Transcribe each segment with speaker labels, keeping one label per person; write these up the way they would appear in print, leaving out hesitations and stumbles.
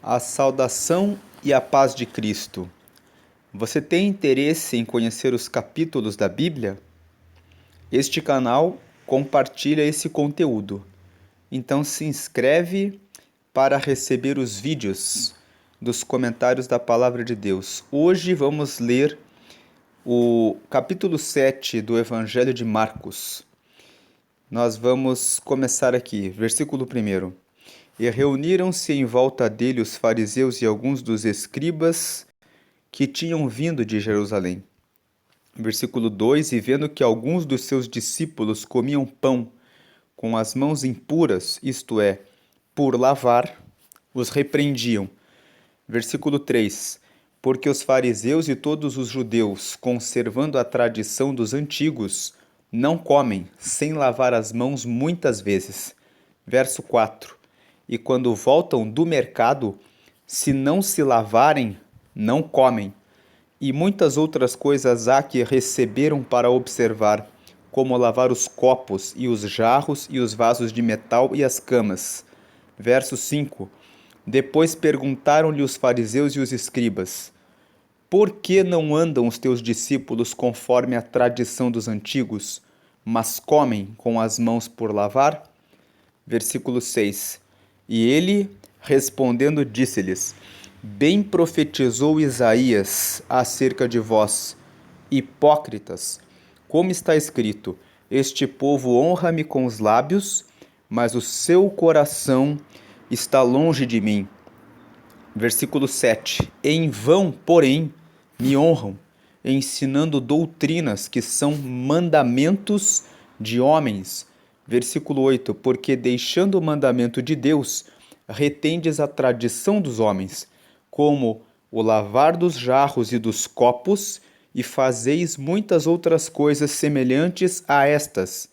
Speaker 1: A saudação e a paz de Cristo. Você tem interesse em conhecer os capítulos da Bíblia? Este canal compartilha esse conteúdo. Então se inscreve para receber os vídeos dos comentários da Palavra de Deus. Hoje vamos ler o capítulo 7 do Evangelho de Marcos. Nós vamos começar aqui, versículo 1. E reuniram-se em volta dele os fariseus e alguns dos escribas que tinham vindo de Jerusalém. Versículo 2: E vendo que alguns dos seus discípulos comiam pão com as mãos impuras, isto é, por lavar, os repreendiam. Versículo 3: Porque os fariseus e todos os judeus, conservando a tradição dos antigos, não comem sem lavar as mãos muitas vezes. Verso 4: E quando voltam do mercado, se não se lavarem, não comem. E muitas outras coisas há que receberam para observar, como lavar os copos e os jarros e os vasos de metal e as camas. Verso 5: Depois perguntaram-lhe os fariseus e os escribas: Por que não andam os teus discípulos conforme a tradição dos antigos, mas comem com as mãos por lavar? Versículo 6: E ele, respondendo, disse-lhes: Bem profetizou Isaías acerca de vós, hipócritas, como está escrito: Este povo honra-me com os lábios, mas o seu coração está longe de mim. Versículo 7: Em vão, porém, me honram, ensinando doutrinas que são mandamentos de homens. Versículo 8: Porque deixando o mandamento de Deus, retendes a tradição dos homens, como o lavar dos jarros e dos copos, e fazeis muitas outras coisas semelhantes a estas.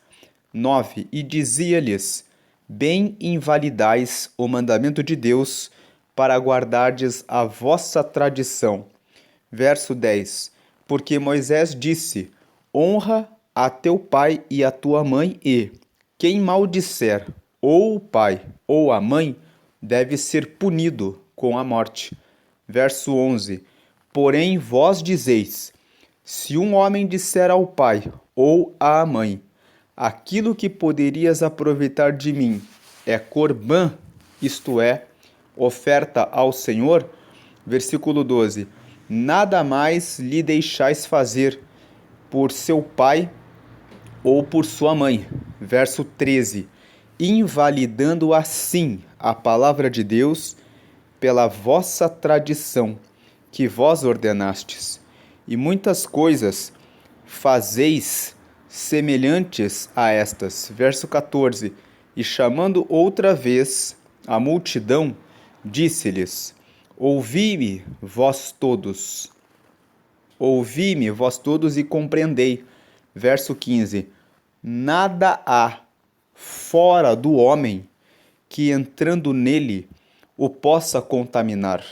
Speaker 1: 9: E dizia-lhes: Bem invalidais o mandamento de Deus, para guardardes a vossa tradição. Verso 10: Porque Moisés disse: Honra a teu pai e a tua mãe, e quem maldisser ou o pai ou a mãe deve ser punido com a morte. Verso 11: Porém vós dizeis: Se um homem disser ao pai ou à mãe: Aquilo que poderias aproveitar de mim é corbã, isto é, oferta ao Senhor. Versículo 12: Nada mais lhe deixais fazer por seu pai ou por sua mãe. Verso 13: Invalidando assim a palavra de Deus pela vossa tradição, que vós ordenastes. E muitas coisas fazeis semelhantes a estas. Verso 14: E chamando outra vez a multidão, disse-lhes: Ouvi-me, vós todos. Ouvi-me, vós todos, e compreendei. Verso 15: Nada há fora do homem que, entrando nele, o possa contaminar,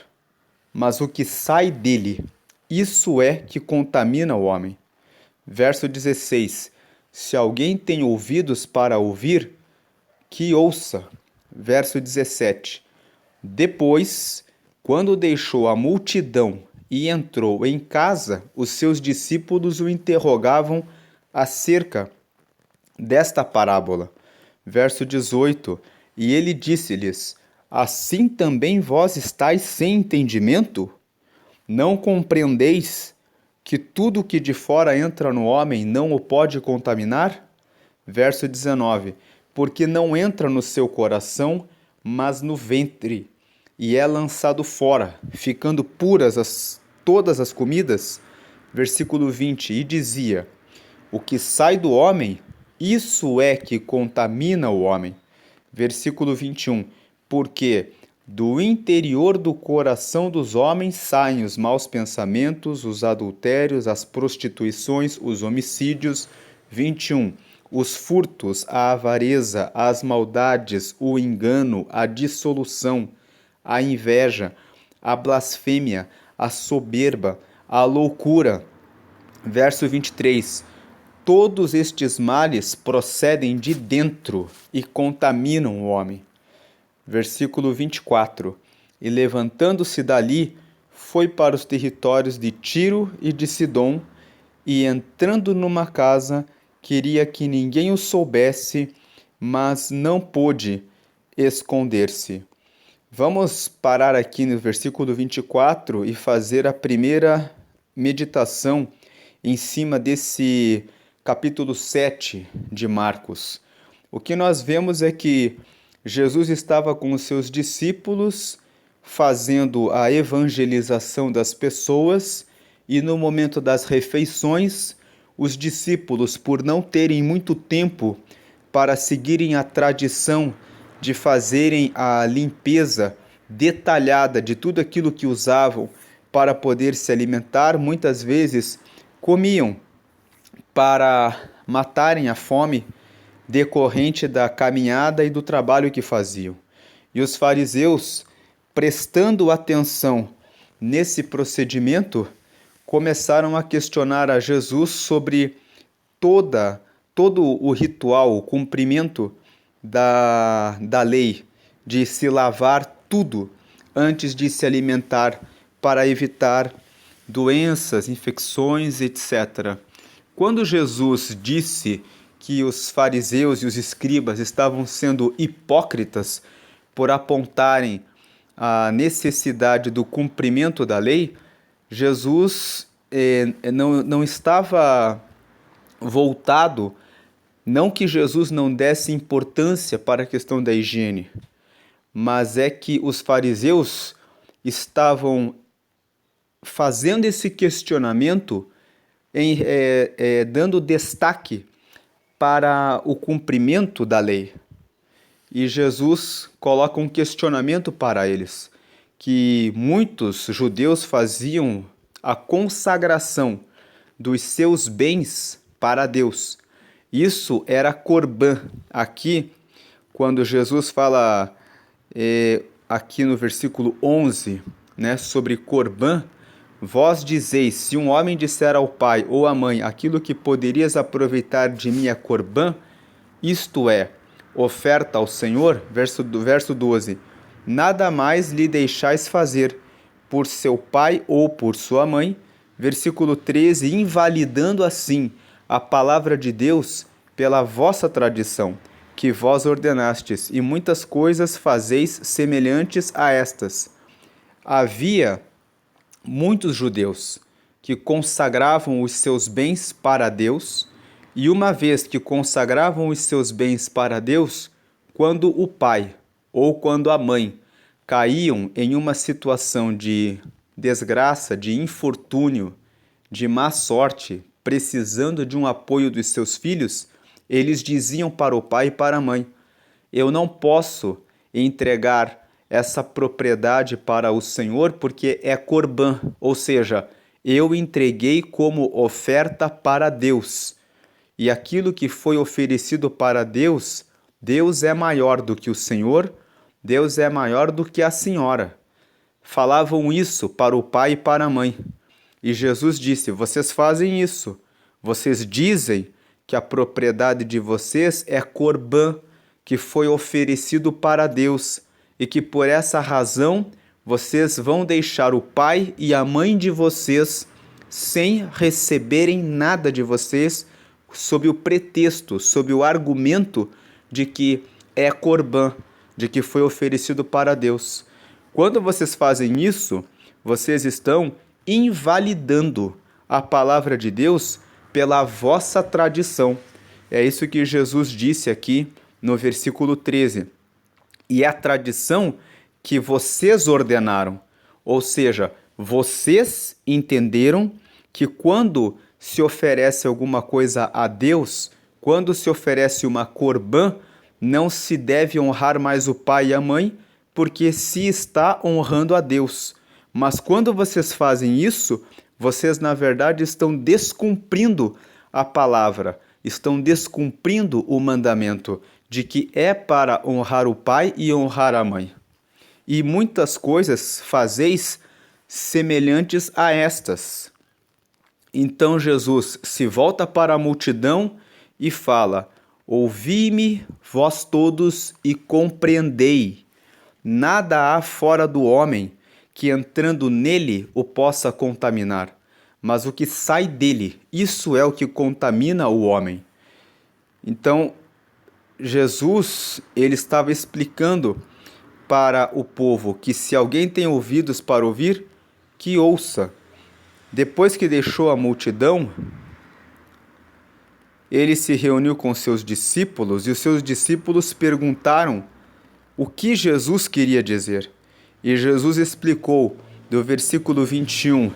Speaker 1: mas o que sai dele, isso é que contamina o homem. Verso 16: Se alguém tem ouvidos para ouvir, que ouça. Verso 17: Depois, quando deixou a multidão e entrou em casa, os seus discípulos o interrogavam acerca desta parábola. Verso 18: E ele disse-lhes: Assim também vós estáis sem entendimento? Não compreendeis que tudo que de fora entra no homem não o pode contaminar? Verso 19: Porque não entra no seu coração, mas no ventre, e é lançado fora, ficando puras todas as comidas. Versículo 20: E dizia: O que sai do homem, isso é que contamina o homem. Versículo 21: Porque do interior do coração dos homens saem os maus pensamentos, os adultérios, as prostituições, os homicídios. 21: Os furtos, a avareza, as maldades, o engano, a dissolução, a inveja, a blasfêmia, a soberba, a loucura. Verso 23: Todos estes males procedem de dentro e contaminam o homem. Versículo 24: e levantando-se dali, foi para os territórios de Tiro e de Sidom, e entrando numa casa, queria que ninguém o soubesse, mas não pôde esconder-se. Vamos parar aqui no versículo 24 e fazer a primeira meditação em cima desse capítulo 7 de Marcos. O que nós vemos é que Jesus estava com os seus discípulos fazendo a evangelização das pessoas e no momento das refeições, os discípulos, por não terem muito tempo para seguirem a tradição de fazerem a limpeza detalhada de tudo aquilo que usavam para poder se alimentar, muitas vezes comiam para matarem a fome decorrente da caminhada e do trabalho que faziam. E os fariseus, prestando atenção nesse procedimento, começaram a questionar a Jesus sobre todo o ritual, o cumprimento da lei, de se lavar tudo antes de se alimentar para evitar doenças, infecções, etc. Quando Jesus disse que os fariseus e os escribas estavam sendo hipócritas por apontarem a necessidade do cumprimento da lei, Jesus não estava voltado, não que Jesus não desse importância para a questão da higiene, mas é que os fariseus estavam fazendo esse questionamento, dando destaque para o cumprimento da lei. E Jesus coloca um questionamento para eles, que muitos judeus faziam a consagração dos seus bens para Deus. Isso era corbã. Aqui, quando Jesus fala aqui no versículo 11, né, sobre corbã, vós dizeis, se um homem disser ao pai ou à mãe, aquilo que poderias aproveitar de mim é corbã, isto é, oferta ao Senhor, verso 12, nada mais lhe deixais fazer por seu pai ou por sua mãe, versículo 13, invalidando assim a palavra de Deus pela vossa tradição, que vós ordenastes, e muitas coisas fazeis semelhantes a estas. Havia muitos judeus que consagravam os seus bens para Deus, e uma vez que consagravam os seus bens para Deus, quando o pai ou quando a mãe caíam em uma situação de desgraça, de infortúnio, de má sorte, precisando de um apoio dos seus filhos, eles diziam para o pai e para a mãe: eu não posso entregar essa propriedade para o Senhor porque é corbã, ou seja, eu entreguei como oferta para Deus. E aquilo que foi oferecido para Deus, Deus é maior do que o Senhor, Deus é maior do que a senhora. Falavam isso para o pai e para a mãe. E Jesus disse: vocês fazem isso, vocês dizem que a propriedade de vocês é corbã, que foi oferecido para Deus, e que por essa razão vocês vão deixar o pai e a mãe de vocês sem receberem nada de vocês, sob o pretexto, sob o argumento de que é corbã, de que foi oferecido para Deus. Quando vocês fazem isso, vocês estão invalidando a palavra de Deus pela vossa tradição. É isso que Jesus disse aqui no versículo 13. E é a tradição que vocês ordenaram. Ou seja, vocês entenderam que quando se oferece alguma coisa a Deus, quando se oferece uma corbã, não se deve honrar mais o pai e a mãe, porque se está honrando a Deus. Mas quando vocês fazem isso, vocês na verdade estão descumprindo a palavra, estão descumprindo o mandamento de que é para honrar o pai e honrar a mãe. E muitas coisas fazeis semelhantes a estas. Então Jesus se volta para a multidão e fala: ouvi-me, vós todos, e compreendei. Nada há fora do homem que entrando nele o possa contaminar, mas o que sai dele, isso é o que contamina o homem. Então, Jesus, ele estava explicando para o povo que se alguém tem ouvidos para ouvir, que ouça. Depois que deixou a multidão, ele se reuniu com seus discípulos e os seus discípulos perguntaram o que Jesus queria dizer. E Jesus explicou do versículo 21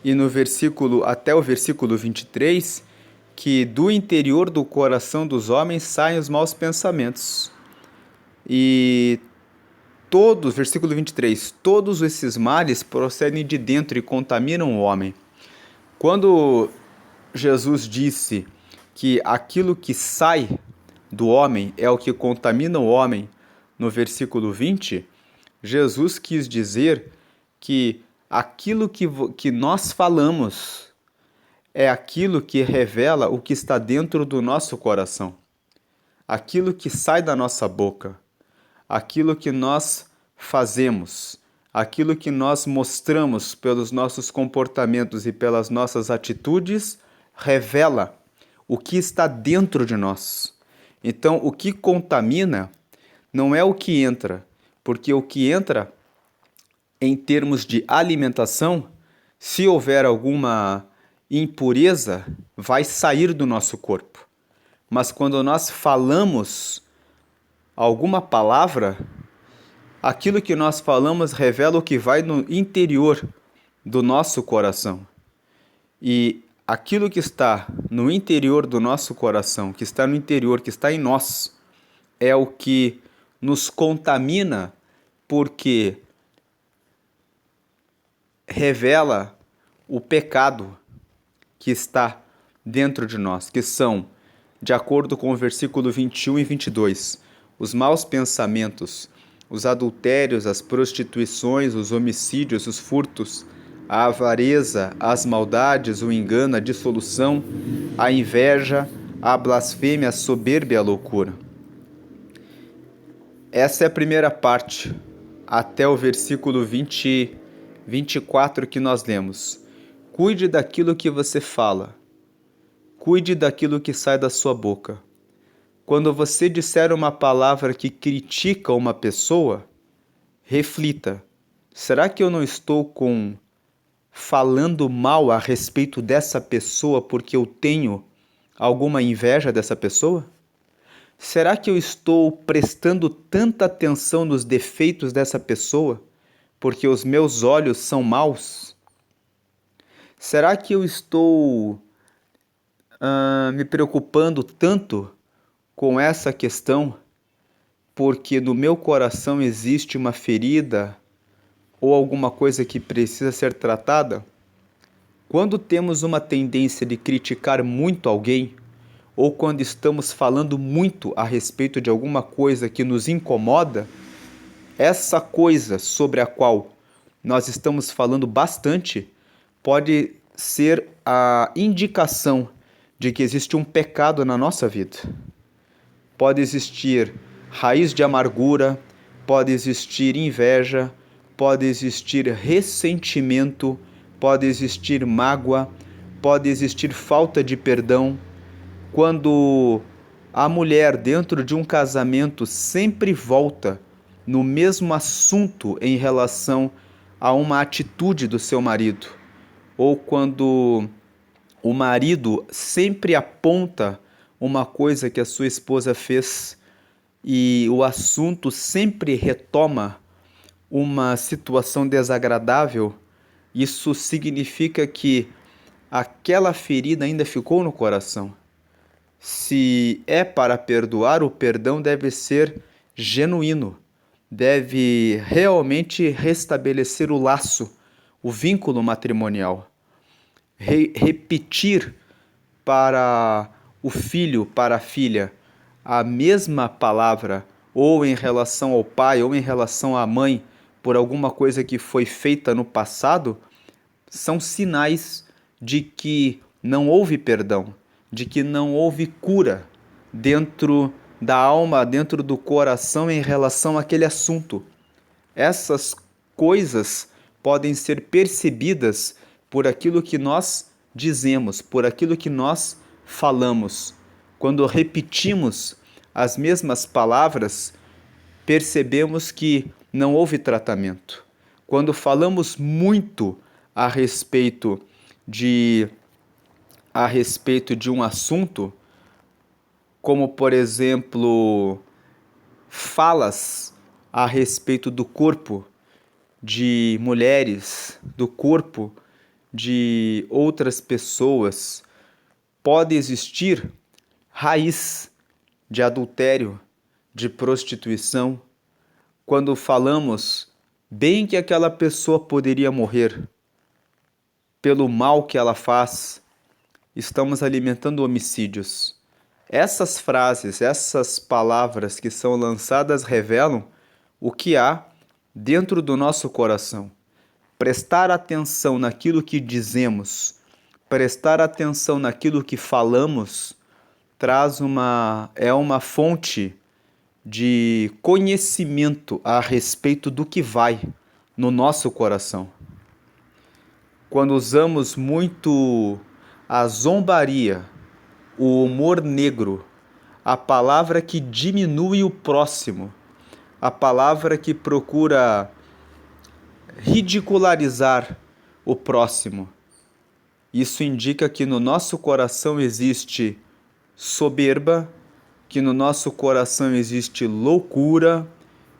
Speaker 1: e no versículo até o versículo 23 que do interior do coração dos homens saem os maus pensamentos. E todos, versículo 23, todos esses males procedem de dentro e contaminam o homem. Quando Jesus disse que aquilo que sai do homem é o que contamina o homem, no versículo 20, Jesus quis dizer que aquilo que nós falamos é aquilo que revela o que está dentro do nosso coração. Aquilo que sai da nossa boca, aquilo que nós fazemos, aquilo que nós mostramos pelos nossos comportamentos e pelas nossas atitudes, revela o que está dentro de nós. Então, o que contamina não é o que entra, porque o que entra, em termos de alimentação, se houver alguma impureza, vai sair do nosso corpo. Mas quando nós falamos alguma palavra, aquilo que nós falamos revela o que vai no interior do nosso coração. E aquilo que está no interior do nosso coração, que está no interior, que está em nós, é o que nos contamina, porque revela o pecado que está dentro de nós, que são, de acordo com o versículo 21 e 22, os maus pensamentos, os adultérios, as prostituições, os homicídios, os furtos, a avareza, as maldades, o engano, a dissolução, a inveja, a blasfêmia, a soberba e a loucura. Essa é a primeira parte, até o versículo 24 que nós lemos. Cuide daquilo que você fala. Cuide daquilo que sai da sua boca. Quando você disser uma palavra que critica uma pessoa, reflita. Será que eu não estou falando mal a respeito dessa pessoa porque eu tenho alguma inveja dessa pessoa? Será que eu estou prestando tanta atenção nos defeitos dessa pessoa porque os meus olhos são maus? Será que eu estou me preocupando tanto com essa questão porque no meu coração existe uma ferida ou alguma coisa que precisa ser tratada? Quando temos uma tendência de criticar muito alguém, ou quando estamos falando muito a respeito de alguma coisa que nos incomoda, essa coisa sobre a qual nós estamos falando bastante pode ser a indicação de que existe um pecado na nossa vida. Pode existir raiz de amargura, pode existir inveja, pode existir ressentimento, pode existir mágoa, pode existir falta de perdão. Quando a mulher dentro de um casamento sempre volta no mesmo assunto em relação a uma atitude do seu marido, ou quando o marido sempre aponta uma coisa que a sua esposa fez e o assunto sempre retoma uma situação desagradável, isso significa que aquela ferida ainda ficou no coração. Se é para perdoar, o perdão deve ser genuíno, deve realmente restabelecer o laço, o vínculo matrimonial. Repetir para o filho, para a filha, a mesma palavra, ou em relação ao pai, ou em relação à mãe, por alguma coisa que foi feita no passado, são sinais de que não houve perdão, de que não houve cura dentro da alma, dentro do coração em relação àquele assunto. Essas coisas podem ser percebidas por aquilo que nós dizemos, por aquilo que nós falamos. Quando repetimos as mesmas palavras, percebemos que não houve tratamento. Quando falamos muito a respeito de um assunto, como por exemplo, falas a respeito do corpo de mulheres, do corpo de outras pessoas, pode existir raiz de adultério, de prostituição. Quando falamos bem que aquela pessoa poderia morrer pelo mal que ela faz, estamos alimentando homicídios. Essas frases, essas palavras que são lançadas revelam o que há dentro do nosso coração. Prestar atenção naquilo que dizemos, prestar atenção naquilo que falamos, é uma fonte de conhecimento a respeito do que vai no nosso coração. Quando usamos muito a zombaria, o humor negro, a palavra que diminui o próximo, a palavra que procura ridicularizar o próximo, isso indica que no nosso coração existe soberba, que no nosso coração existe loucura,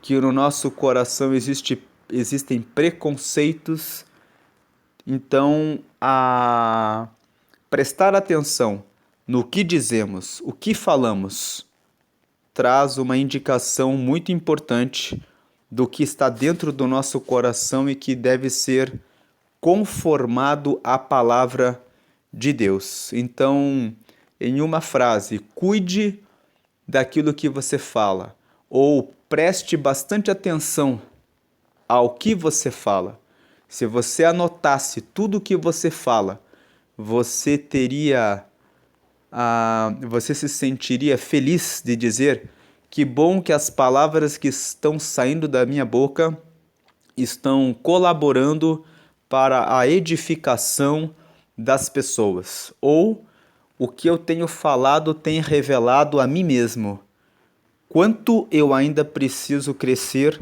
Speaker 1: que no nosso coração existem preconceitos. Então, a prestar atenção no que dizemos, o que falamos, traz uma indicação muito importante do que está dentro do nosso coração e que deve ser conformado à palavra de Deus. Então, em uma frase, cuide daquilo que você fala, ou preste bastante atenção ao que você fala. Se você anotasse tudo o que você fala, você se sentiria feliz de dizer: que bom que as palavras que estão saindo da minha boca estão colaborando para a edificação das pessoas. Ou o que eu tenho falado tem revelado a mim mesmo quanto eu ainda preciso crescer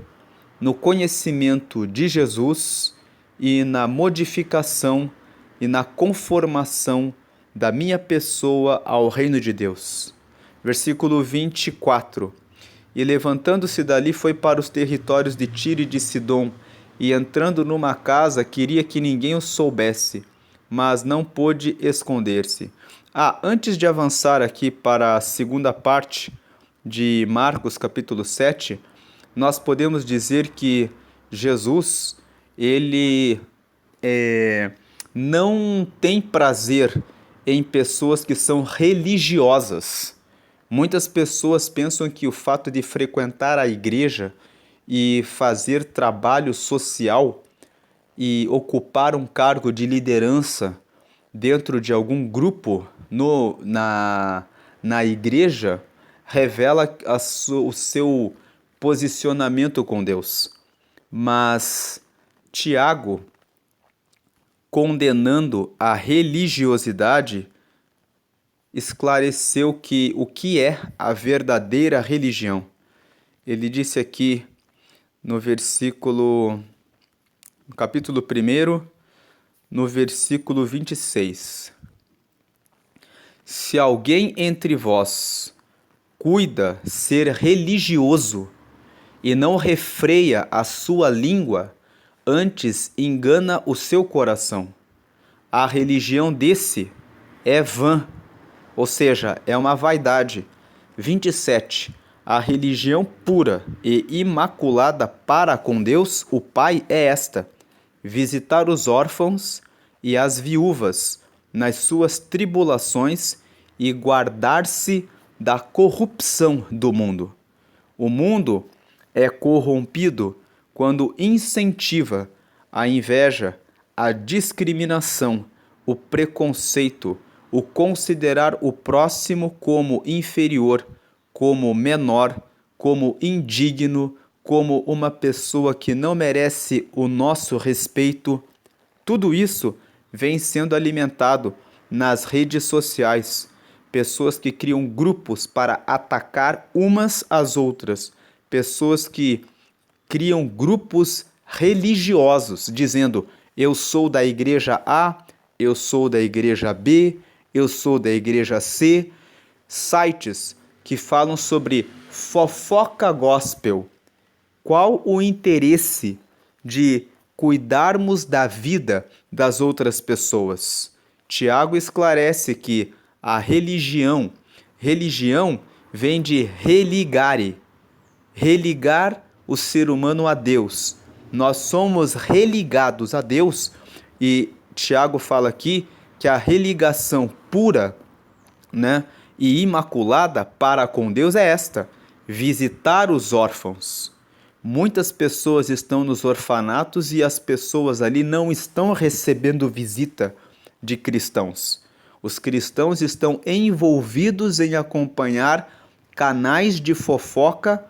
Speaker 1: no conhecimento de Jesus e na modificação e na conformação da minha pessoa ao reino de Deus. Versículo 24. E levantando-se dali foi para os territórios de Tiro e de Sidom, e entrando numa casa queria que ninguém o soubesse, mas não pôde esconder-se. Antes de avançar aqui para a segunda parte de Marcos capítulo 7, nós podemos dizer que Jesus, ele não tem prazer em pessoas que são religiosas. Muitas pessoas pensam que o fato de frequentar a igreja e fazer trabalho social e ocupar um cargo de liderança dentro de algum grupo na igreja revela o seu posicionamento com Deus. Mas Tiago, condenando a religiosidade, esclareceu o que é a verdadeira religião. Ele disse aqui no capítulo 1, no versículo 26. Se alguém entre vós cuida ser religioso e não refreia a sua língua, antes engana o seu coração. A religião desse é vã, ou seja, é uma vaidade. 27. A religião pura e imaculada para com Deus, o Pai, é esta: visitar os órfãos e as viúvas nas suas tribulações e guardar-se da corrupção do mundo. O mundo é corrompido quando incentiva a inveja, a discriminação, o preconceito, o considerar o próximo como inferior, como menor, como indigno, como uma pessoa que não merece o nosso respeito. Tudo isso vem sendo alimentado nas redes sociais. Pessoas que criam grupos para atacar umas às outras. Pessoas que criam grupos religiosos, dizendo: eu sou da igreja A, eu sou da igreja B, eu sou da igreja C. Sites que falam sobre fofoca gospel. Qual o interesse de cuidarmos da vida das outras pessoas? Tiago esclarece que a religião vem de religare, religar o ser humano a Deus. Nós somos religados a Deus e Tiago fala aqui que a religação pura, né, e imaculada para com Deus é esta: visitar os órfãos. Muitas pessoas estão nos orfanatos e as pessoas ali não estão recebendo visita de cristãos. Os cristãos estão envolvidos em acompanhar canais de fofoca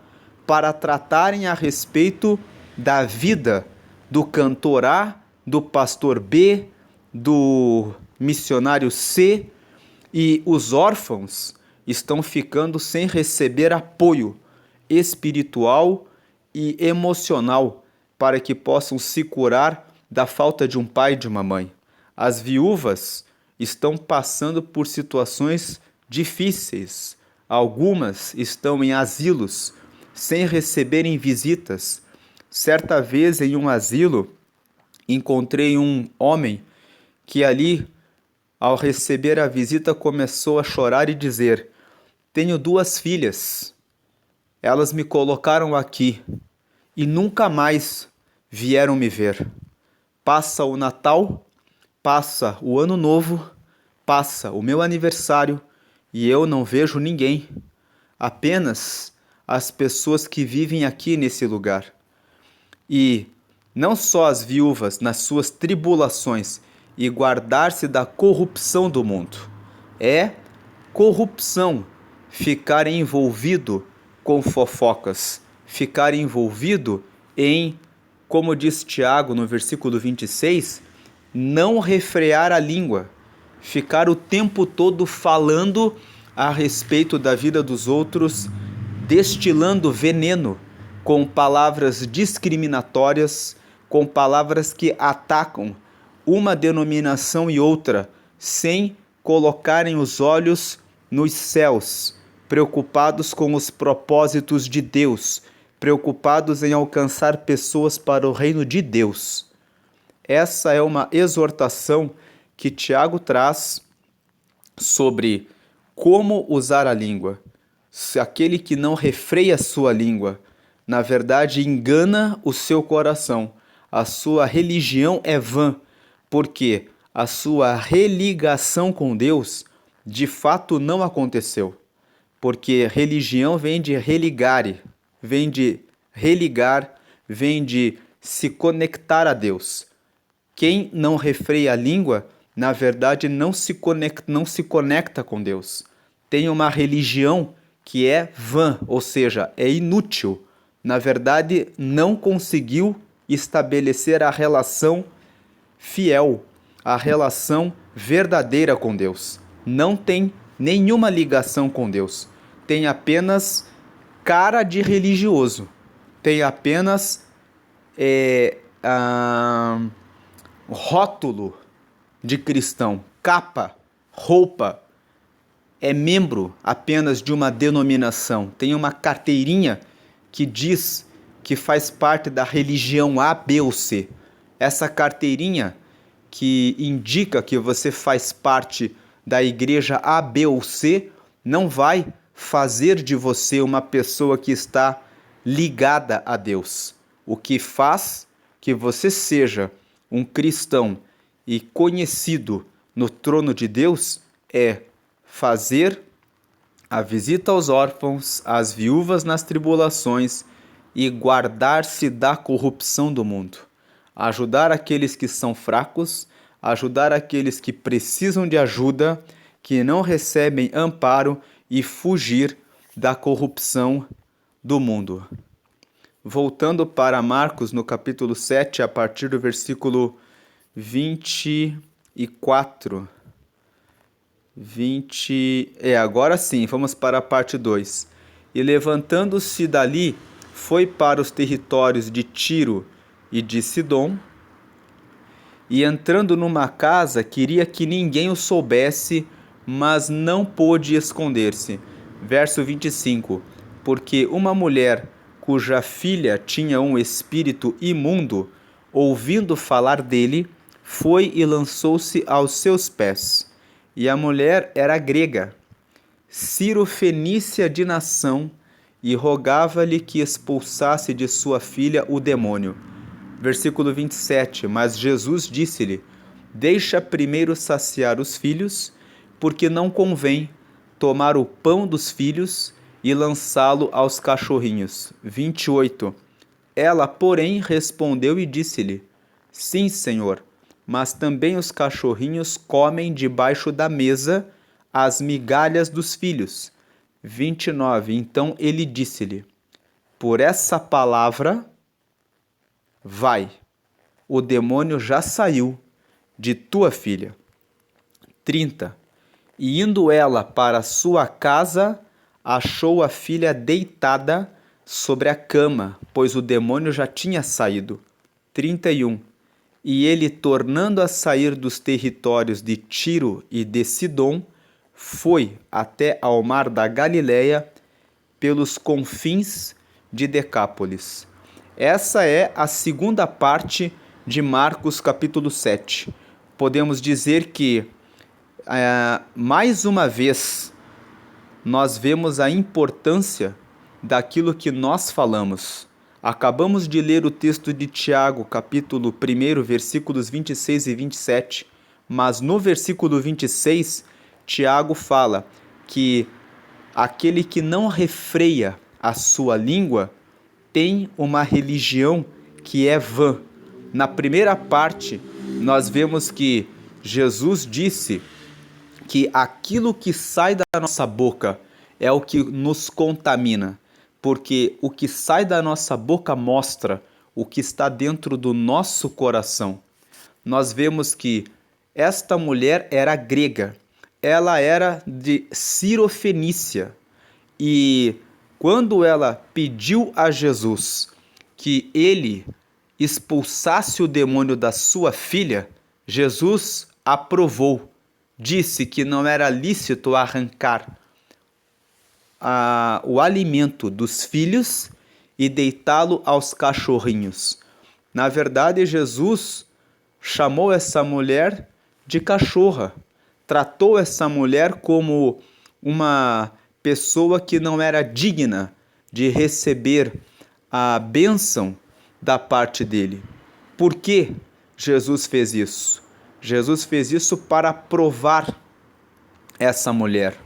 Speaker 1: para tratarem a respeito da vida do cantor A, do pastor B, do missionário C, e os órfãos estão ficando sem receber apoio espiritual e emocional para que possam se curar da falta de um pai e de uma mãe. As viúvas estão passando por situações difíceis. Algumas estão em asilos sem receberem visitas. Certa vez, em um asilo, encontrei um homem que ali, ao receber a visita, começou a chorar e dizer: tenho 2 filhas. Elas me colocaram aqui e nunca mais vieram me ver. Passa o Natal, passa o Ano Novo, passa o meu aniversário e eu não vejo ninguém. Apenas as pessoas que vivem aqui nesse lugar. E não só as viúvas nas suas tribulações e guardar-se da corrupção do mundo. É corrupção ficar envolvido com fofocas, ficar envolvido em, como diz Tiago no versículo 26, não refrear a língua, ficar o tempo todo falando a respeito da vida dos outros, destilando veneno com palavras discriminatórias, com palavras que atacam uma denominação e outra, sem colocarem os olhos nos céus, preocupados com os propósitos de Deus, preocupados em alcançar pessoas para o reino de Deus. Essa é uma exortação que Tiago traz sobre como usar a língua. Se aquele que não refreia sua língua, na verdade engana o seu coração, a sua religião é vã, porque a sua religação com Deus de fato não aconteceu. Porque religião vem de religare, vem de religar, vem de se conectar a Deus. Quem não refreia a língua, na verdade não se conecta com Deus. Tem uma religião que é vã, ou seja, é inútil. Na verdade, não conseguiu estabelecer a relação fiel, a relação verdadeira com Deus. Não tem nenhuma ligação com Deus. Tem apenas cara de religioso. Tem apenas rótulo de cristão, capa, roupa. É membro apenas de uma denominação. Tem uma carteirinha que diz que faz parte da religião A, B ou C. Essa carteirinha que indica que você faz parte da igreja A, B ou C não vai fazer de você uma pessoa que está ligada a Deus. O que faz que você seja um cristão e conhecido no trono de Deus é fazer a visita aos órfãos, às viúvas nas tribulações e guardar-se da corrupção do mundo. Ajudar aqueles que são fracos, ajudar aqueles que precisam de ajuda, que não recebem amparo e fugir da corrupção do mundo. Voltando para Marcos, no capítulo 7, a partir do versículo 24. Agora sim, vamos para a parte 2. E levantando-se dali, foi para os territórios de Tiro e de Sidom, e entrando numa casa, queria que ninguém o soubesse, mas não pôde esconder-se. Verso 25. Porque uma mulher cuja filha tinha um espírito imundo, ouvindo falar dele, foi e lançou-se aos seus pés. E a mulher era grega, Cirofenícia de nação, e rogava-lhe que expulsasse de sua filha o demônio. Versículo 27. Mas Jesus disse-lhe: Deixa primeiro saciar os filhos, porque não convém tomar o pão dos filhos e lançá-lo aos cachorrinhos. 28. Ela, porém, respondeu e disse-lhe: Sim, Senhor, mas também os cachorrinhos comem debaixo da mesa as migalhas dos filhos. 29. Então ele disse-lhe: Por essa palavra, vai, o demônio já saiu de tua filha. 30. E indo ela para sua casa, achou a filha deitada sobre a cama, pois o demônio já tinha saído. 31. E ele, tornando a sair dos territórios de Tiro e de Sidom, foi até ao mar da Galileia, pelos confins de Decápolis. Essa é a segunda parte de Marcos capítulo 7. Podemos dizer que, mais uma vez, nós vemos a importância daquilo que nós falamos. Acabamos de ler o texto de Tiago, capítulo 1, versículos 26 e 27, mas no versículo 26, Tiago fala que aquele que não refreia a sua língua tem uma religião que é vã. Na primeira parte, nós vemos que Jesus disse que aquilo que sai da nossa boca é o que nos contamina, porque o que sai da nossa boca mostra o que está dentro do nosso coração. Nós vemos que esta mulher era grega, ela era de Cirofenícia, e quando ela pediu a Jesus que ele expulsasse o demônio da sua filha, Jesus aprovou. Disse que não era lícito arrancar o alimento dos filhos e deitá-lo aos cachorrinhos. Na verdade, Jesus chamou essa mulher de cachorra, tratou essa mulher como uma pessoa que não era digna de receber a bênção da parte dele. Por que Jesus fez isso? Jesus fez isso para provar essa mulher.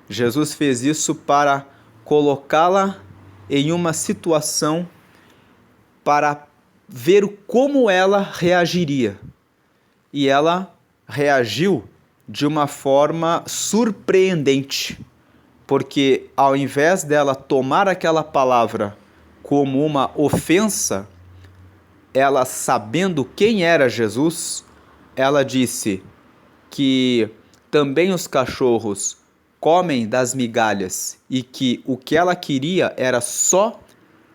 Speaker 1: Jesus fez isso para colocá-la em uma situação para ver como ela reagiria. E ela reagiu de uma forma surpreendente, porque ao invés dela tomar aquela palavra como uma ofensa, ela, sabendo quem era Jesus, ela disse que também os cachorros comem das migalhas e que o que ela queria era só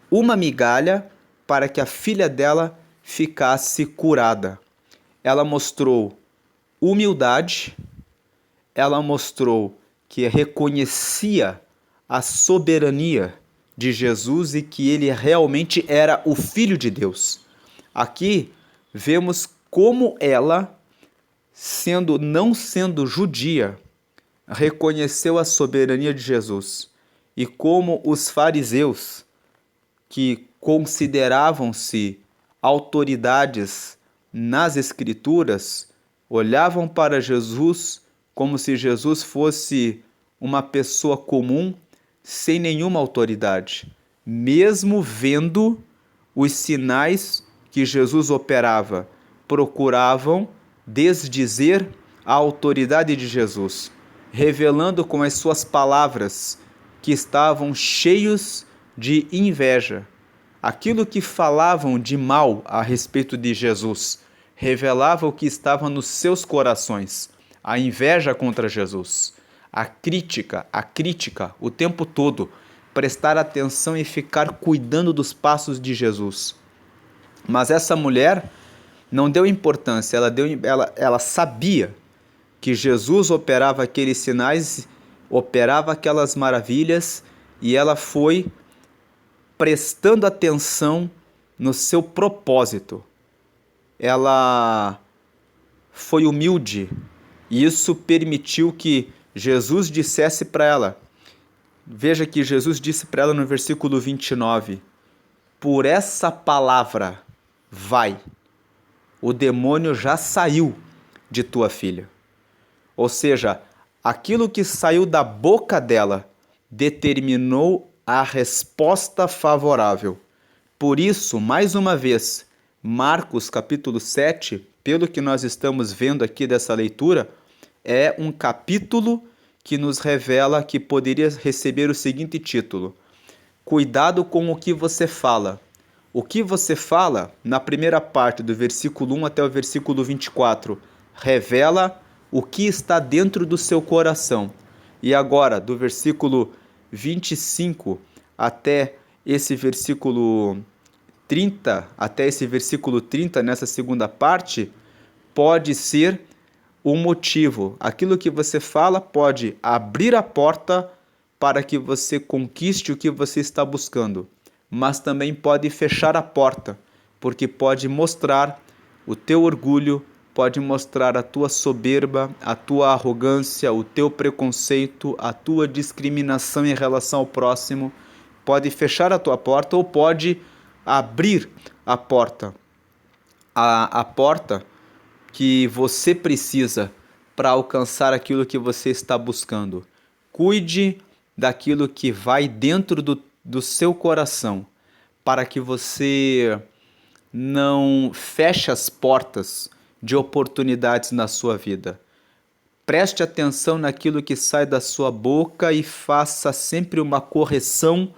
Speaker 1: uma migalha para que a filha dela ficasse curada. Ela mostrou humildade, ela mostrou que reconhecia a soberania de Jesus e que ele realmente era o Filho de Deus. Aqui vemos como ela, não sendo judia, reconheceu a soberania de Jesus, e como os fariseus, que consideravam-se autoridades nas Escrituras, olhavam para Jesus como se Jesus fosse uma pessoa comum, sem nenhuma autoridade, mesmo vendo os sinais que Jesus operava, procuravam desdizer a autoridade de Jesus, revelando com as suas palavras que estavam cheios de inveja. Aquilo que falavam de mal a respeito de Jesus revelava o que estava nos seus corações. A inveja contra Jesus, a crítica o tempo todo, prestar atenção e ficar cuidando dos passos de Jesus. Mas essa mulher não deu importância, ela sabia que Jesus operava aqueles sinais, operava aquelas maravilhas, e ela foi prestando atenção no seu propósito. Ela foi humilde, e isso permitiu que Jesus dissesse para ela. Veja que Jesus disse para ela no versículo 29, por essa palavra, vai, o demônio já saiu de tua filha. Ou seja, aquilo que saiu da boca dela determinou a resposta favorável. Por isso, mais uma vez, Marcos capítulo 7, pelo que nós estamos vendo aqui dessa leitura, é um capítulo que nos revela que poderia receber o seguinte título: Cuidado com o que você fala. O que você fala, na primeira parte do versículo 1 até o versículo 24, revela o que está dentro do seu coração. E agora, do versículo 25 até esse versículo 30, nessa segunda parte, pode ser o motivo. Aquilo que você fala pode abrir a porta para que você conquiste o que você está buscando, mas também pode fechar a porta, porque pode mostrar o teu orgulho, pode mostrar a tua soberba, a tua arrogância, o teu preconceito, a tua discriminação em relação ao próximo. Pode fechar a tua porta ou pode abrir a porta. A porta que você precisa para alcançar aquilo que você está buscando. Cuide daquilo que vai dentro do seu coração, para que você não feche as portas de oportunidades na sua vida. Preste atenção naquilo que sai da sua boca e faça sempre uma correção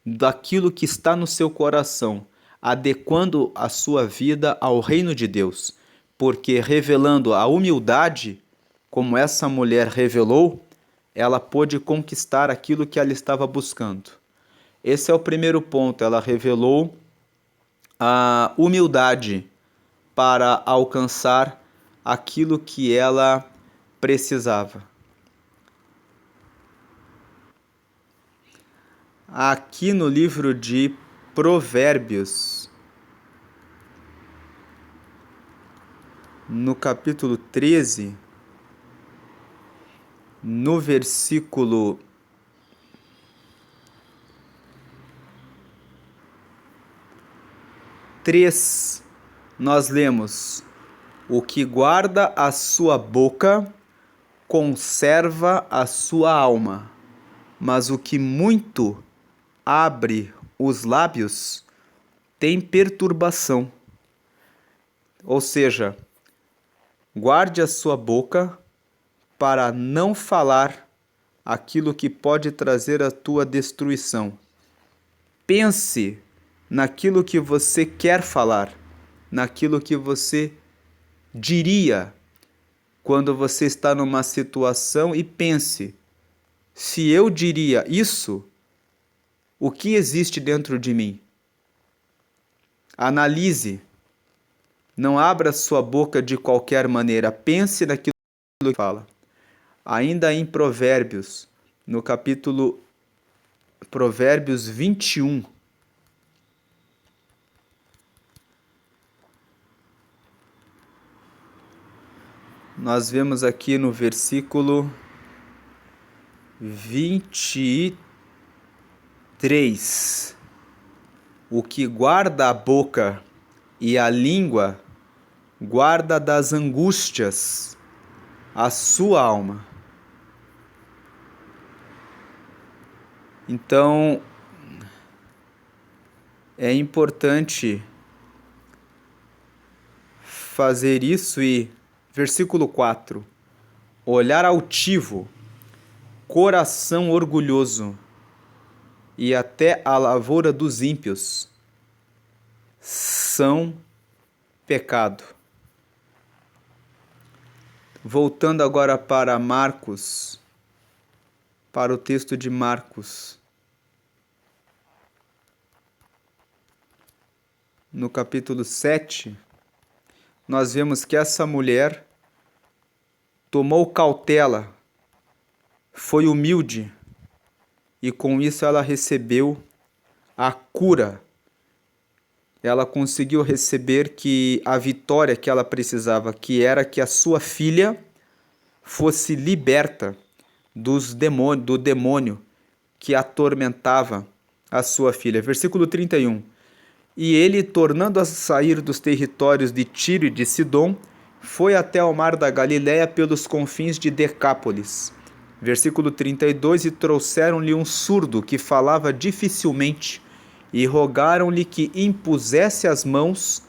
Speaker 1: daquilo que está no seu coração, adequando a sua vida ao reino de Deus, porque revelando a humildade, como essa mulher revelou, ela pôde conquistar aquilo que ela estava buscando. Esse é o primeiro ponto, ela revelou a humildade para alcançar aquilo que ela precisava. Aqui no livro de Provérbios, no capítulo 13, no versículo 3, nós lemos: o que guarda a sua boca conserva a sua alma, mas o que muito abre os lábios tem perturbação. Ou seja, guarde a sua boca para não falar aquilo que pode trazer a tua destruição. Pense naquilo que você quer falar, naquilo que você diria quando você está numa situação, e pense: se eu diria isso, o que existe dentro de mim? Analise. Não abra sua boca de qualquer maneira. Pense naquilo que fala. Ainda em Provérbios, no capítulo Provérbios 21, nós vemos aqui no versículo 23: o que guarda a boca e a língua guarda das angústias a sua alma. Então, é importante fazer isso. E versículo 4: olhar altivo, coração orgulhoso, e até a lavoura dos ímpios são pecado. Voltando agora para Marcos, para o texto de Marcos, no capítulo 7, nós vemos que essa mulher tomou cautela, foi humilde, e com isso ela recebeu a cura. Ela conseguiu receber a vitória que ela precisava, que era que a sua filha fosse liberta do demônio que atormentava a sua filha. Versículo 31. E ele, tornando a sair dos territórios de Tiro e de Sidom, foi até ao mar da Galileia pelos confins de Decápolis. Versículo 32. E trouxeram-lhe um surdo que falava dificilmente, e rogaram-lhe que impusesse as mãos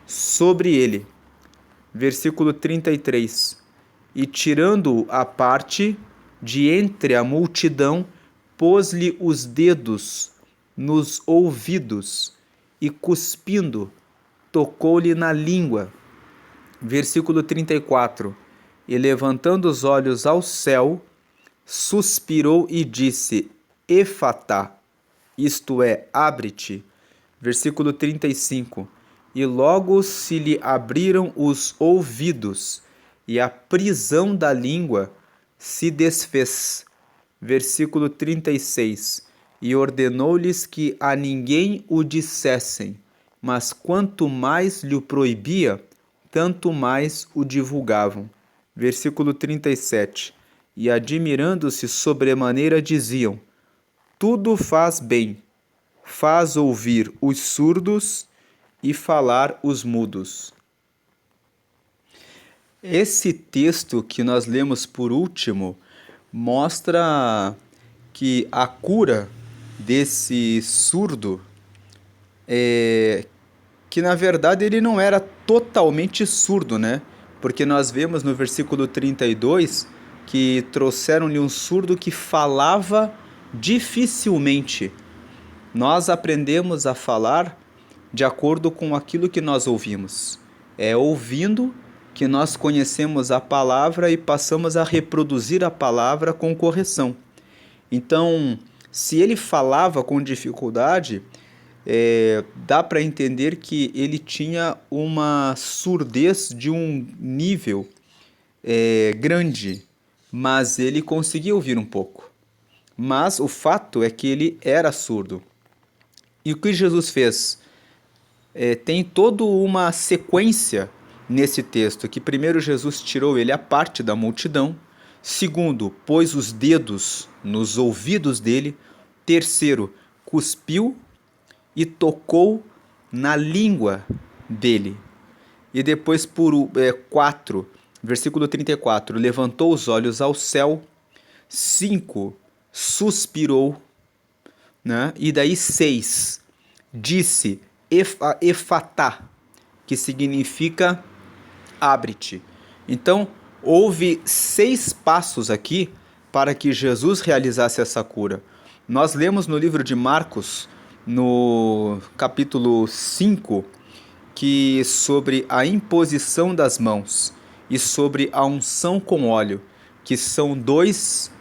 Speaker 1: sobre ele. Versículo 33. E tirando-o à parte, de entre a multidão, pôs-lhe os dedos nos ouvidos e, cuspindo, tocou-lhe na língua. Versículo 34. E levantando os olhos ao céu, suspirou e disse: Efatá, isto é, abre-te. Versículo 35. E logo se lhe abriram os ouvidos, e a prisão da língua se desfez. Versículo 36. E ordenou-lhes que a ninguém o dissessem, mas quanto mais lhe proibia, tanto mais o divulgavam. Versículo 37. E admirando-se sobremaneira diziam: tudo faz bem, faz ouvir os surdos e falar os mudos. Esse texto que nós lemos por último mostra que a cura desse surdo que na verdade ele não era totalmente surdo, né? Porque nós vemos no versículo 32 que trouxeram-lhe um surdo que falava dificilmente. Nós aprendemos a falar de acordo com aquilo que nós ouvimos. É ouvindo que nós conhecemos a palavra e passamos a reproduzir a palavra com correção. Então, se ele falava com dificuldade, dá para entender que ele tinha uma surdez de um nível grande, mas ele conseguia ouvir um pouco. Mas o fato é que ele era surdo. E o que Jesus fez? Tem toda uma sequência nesse texto, que primeiro Jesus tirou ele à parte da multidão, segundo, pôs os dedos nos ouvidos dele, terceiro, cuspiu e tocou na língua dele. E depois, por 4, versículo 34, levantou os olhos ao céu, 5, suspirou, né? E daí 6, disse efatá, que significa abre-te. Então, houve 6 passos aqui para que Jesus realizasse essa cura. Nós lemos no livro de Marcos, no capítulo 5, que sobre a imposição das mãos e sobre a unção com óleo, que são duas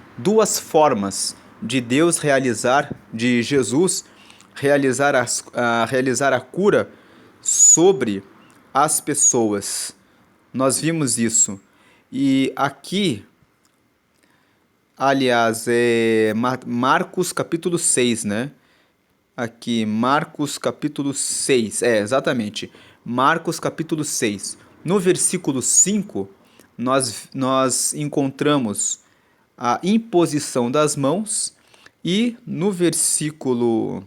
Speaker 1: formas de Deus realizar, de Jesus realizar a cura sobre as pessoas. Nós vimos isso. E aqui, aliás, Marcos capítulo 6, né? Aqui, Marcos capítulo 6, exatamente, Marcos capítulo 6. No versículo 5, nós encontramos a imposição das mãos, e no versículo,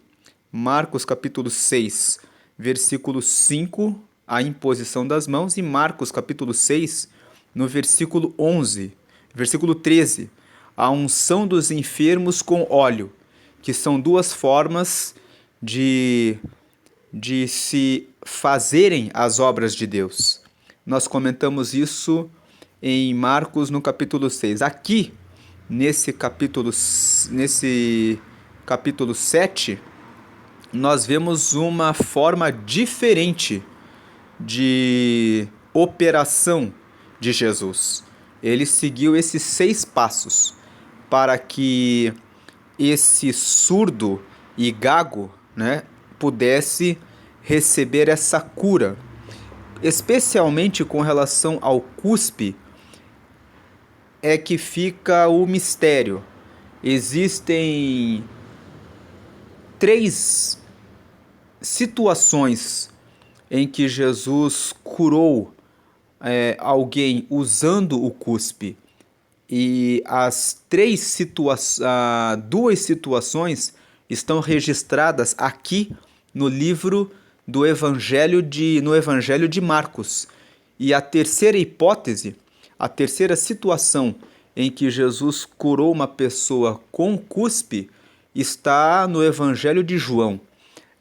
Speaker 1: Marcos capítulo 6, versículo 5, a imposição das mãos, e Marcos capítulo 6, no versículo 11, versículo 13, a unção dos enfermos com óleo, que são duas formas de se fazerem as obras de Deus. Nós comentamos isso em Marcos no capítulo 6. Aqui, nesse capítulo 7, nós vemos uma forma diferente de operação de Jesus. Ele seguiu esses 6 passos para que esse surdo e gago, né, pudesse receber essa cura. Especialmente com relação ao cuspe, é que fica o mistério. Existem 3 situações em que Jesus curou alguém usando o cuspe. E as 2 situações estão registradas aqui no livro do Evangelho de Marcos. E a terceira hipótese, a terceira situação em que Jesus curou uma pessoa com cuspe, está no Evangelho de João.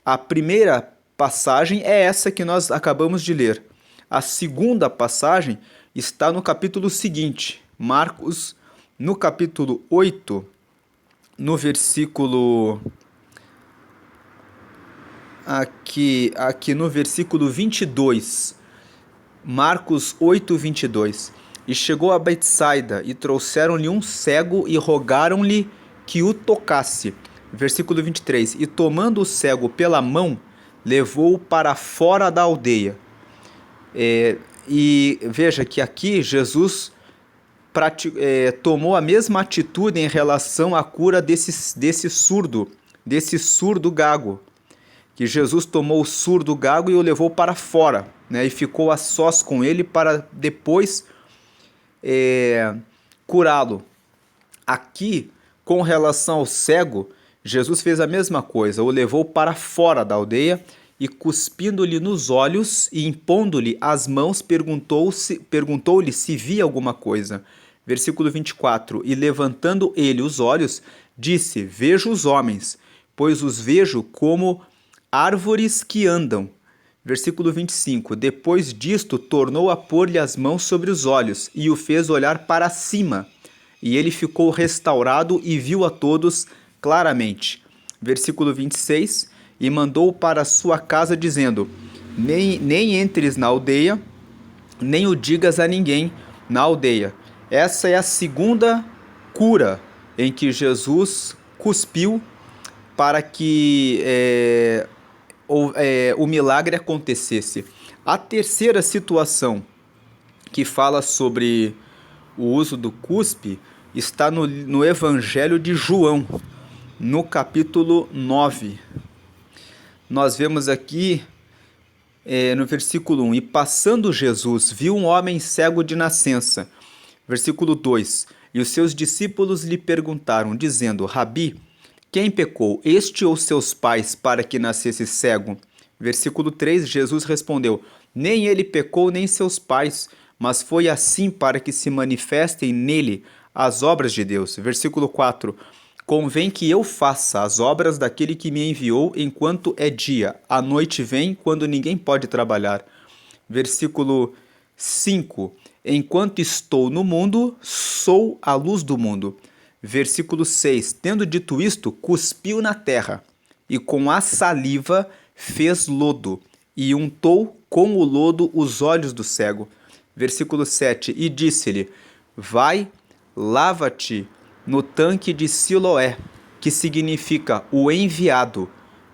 Speaker 1: A primeira passagem é essa que nós acabamos de ler. A segunda passagem está no capítulo seguinte, Marcos, no capítulo 8, no versículo... Aqui no versículo 22, Marcos 8, 22. E chegou a Betsaida, e trouxeram-lhe um cego, e rogaram-lhe que o tocasse. Versículo 23. E tomando o cego pela mão, levou-o para fora da aldeia. E veja que aqui Jesus tomou a mesma atitude em relação à cura desse surdo gago. Que Jesus tomou o surdo gago e o levou para fora, né, e ficou a sós com ele para depois curá-lo. Aqui, com relação ao cego, Jesus fez a mesma coisa, o levou para fora da aldeia e, cuspindo-lhe nos olhos e impondo-lhe as mãos, perguntou-lhe se via alguma coisa. Versículo 24. E levantando ele os olhos, disse: Vejo os homens, pois os vejo como árvores que andam. Versículo 25. Depois disto, tornou a pôr-lhe as mãos sobre os olhos e o fez olhar para cima. E ele ficou restaurado e viu a todos claramente. Versículo 26. E mandou para sua casa, dizendo: nem entres na aldeia, nem o digas a ninguém na aldeia. Essa é a segunda cura em que Jesus cuspiu para que o milagre acontecesse. A terceira situação que fala sobre o uso do cuspe está no Evangelho de João, no capítulo 9. Nós vemos aqui no versículo 1: E passando Jesus, viu um homem cego de nascença. Versículo 2: E os seus discípulos lhe perguntaram, dizendo: Rabi, quem pecou, este ou seus pais, para que nascesse cego? Versículo 3, Jesus respondeu: Nem ele pecou, nem seus pais, mas foi assim para que se manifestem nele as obras de Deus. Versículo 4, convém que eu faça as obras daquele que me enviou enquanto é dia. A noite vem, quando ninguém pode trabalhar. Versículo 5, enquanto estou no mundo, sou a luz do mundo. Versículo 6, tendo dito isto, cuspiu na terra, e com a saliva fez lodo, e untou com o lodo os olhos do cego. Versículo 7, e disse-lhe: Vai, lava-te no tanque de Siloé, que significa o enviado.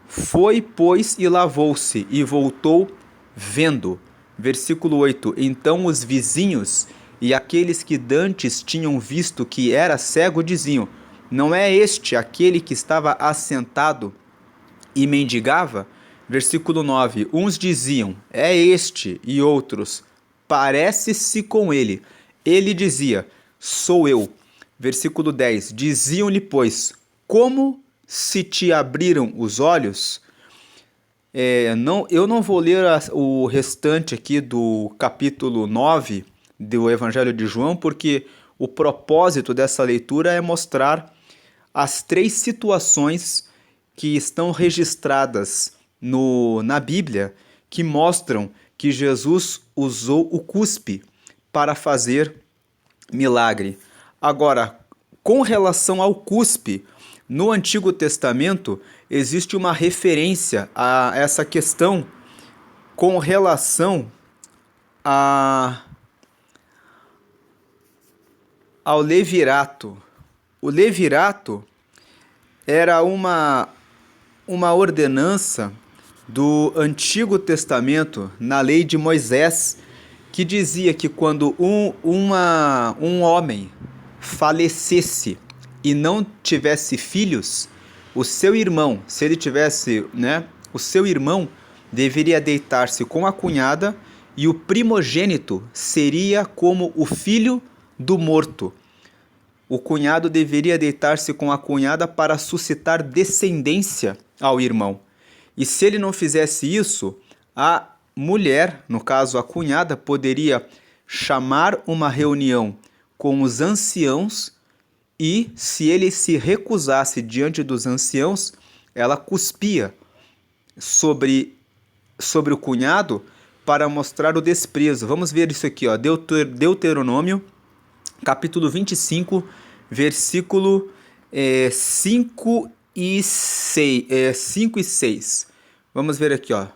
Speaker 1: Foi, pois, e lavou-se, e voltou vendo. Versículo 8, então os vizinhos e aqueles que dantes tinham visto que era cego diziam: Não é este aquele que estava assentado e mendigava? Versículo 9, uns diziam: É este, e outros: Parece-se com ele. Ele dizia: Sou eu. Versículo 10, diziam-lhe, pois: Como se te abriram os olhos? Eu não vou ler o restante aqui do capítulo 9 do Evangelho de João, porque o propósito dessa leitura é mostrar as 3 situações que estão registradas na Bíblia, que mostram que Jesus usou o cuspe para fazer milagre. Agora, com relação ao cuspe, no Antigo Testamento existe uma referência a essa questão com relação ao levirato. O levirato era uma ordenança do Antigo Testamento, na lei de Moisés, que dizia que quando um homem falecesse e não tivesse filhos, o seu irmão, se ele tivesse, o seu irmão deveria deitar-se com a cunhada e o primogênito seria como o filho do morto. O cunhado deveria deitar-se com a cunhada para suscitar descendência ao irmão. E se ele não fizesse isso, a mulher, no caso a cunhada, poderia chamar uma reunião com os anciãos e, se ele se recusasse diante dos anciãos, ela cuspia sobre o cunhado para mostrar o desprezo. Vamos ver isso aqui, ó, Deuteronômio, capítulo 25, versículo 5 e 6. Vamos ver aqui, ó.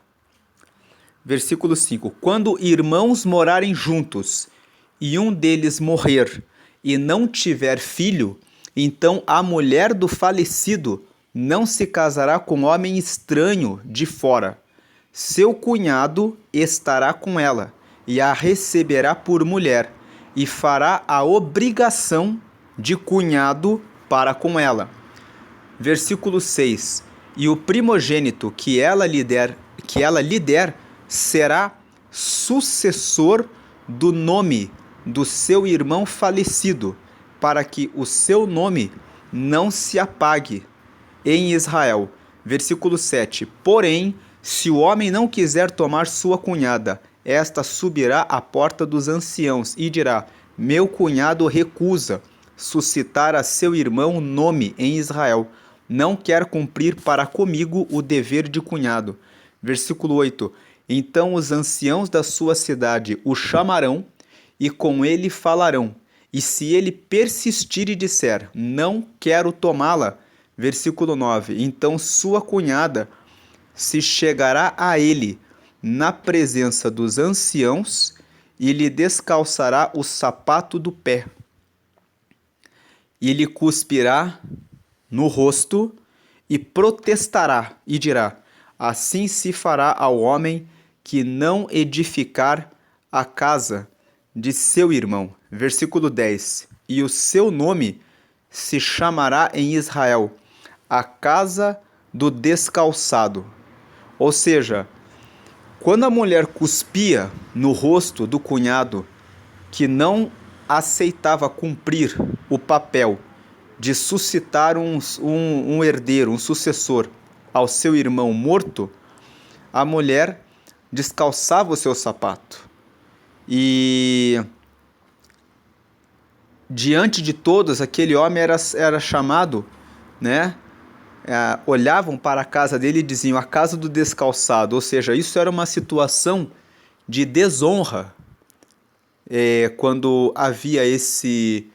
Speaker 1: Versículo 5. Quando irmãos morarem juntos e um deles morrer e não tiver filho, então a mulher do falecido não se casará com homem estranho de fora. Seu cunhado estará com ela e a receberá por mulher e fará a obrigação de cunhado para com ela. Versículo 6. E o primogênito que ela lhe der será sucessor do nome do seu irmão falecido, para que o seu nome não se apague em Israel. Versículo 7. Porém, se o homem não quiser tomar sua cunhada, esta subirá à porta dos anciãos e dirá: meu cunhado recusa suscitar a seu irmão nome em Israel. Não quer cumprir para comigo o dever de cunhado. Versículo 8. Então os anciãos da sua cidade o chamarão e com ele falarão. E se ele persistir e disser: não quero tomá-la. Versículo 9. Então sua cunhada se chegará a ele na presença dos anciãos e lhe descalçará o sapato do pé. E lhe cuspirá no rosto e protestará e dirá: assim se fará ao homem que não edificar a casa de seu irmão. Versículo 10. E o seu nome se chamará em Israel a casa do descalçado. Ou seja, quando a mulher cuspia no rosto do cunhado que não aceitava cumprir o papel de suscitar um herdeiro, um sucessor ao seu irmão morto, a mulher descalçava o seu sapato. E diante de todos, aquele homem era chamado, olhavam para a casa dele e diziam: a casa do descalçado. Ou seja, isso era uma situação de desonra, quando havia esse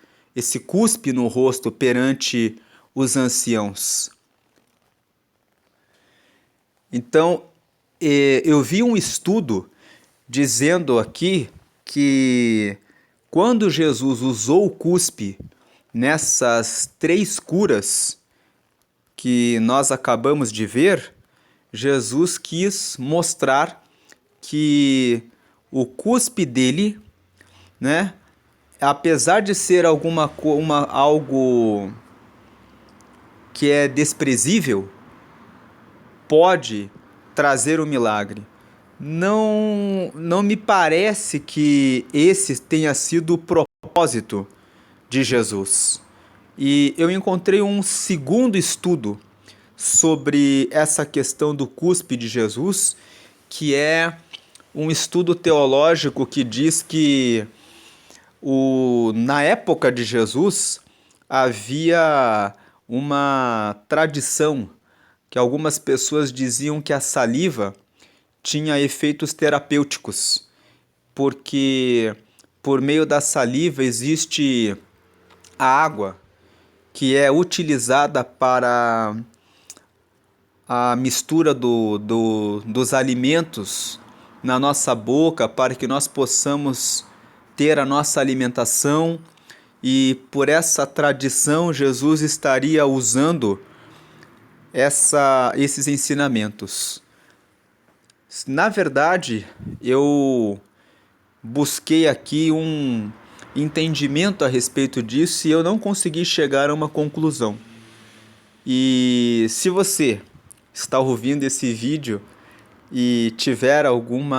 Speaker 1: cuspe no rosto perante os anciãos. Então, eu vi um estudo dizendo aqui que quando Jesus usou o cuspe nessas 3 curas que nós acabamos de ver, Jesus quis mostrar que o cuspe dele, apesar de ser algo que é desprezível, pode trazer um milagre. Não me parece que esse tenha sido o propósito de Jesus. E eu encontrei um segundo estudo sobre essa questão do cuspe de Jesus, que é um estudo teológico que diz que na época de Jesus havia uma tradição que algumas pessoas diziam que a saliva tinha efeitos terapêuticos, porque por meio da saliva existe a água que é utilizada para a mistura dos alimentos na nossa boca para que nós possamos ter a nossa alimentação, e por essa tradição Jesus estaria usando esses ensinamentos. Na verdade, eu busquei aqui um entendimento a respeito disso e eu não consegui chegar a uma conclusão. E se você está ouvindo esse vídeo e tiver algum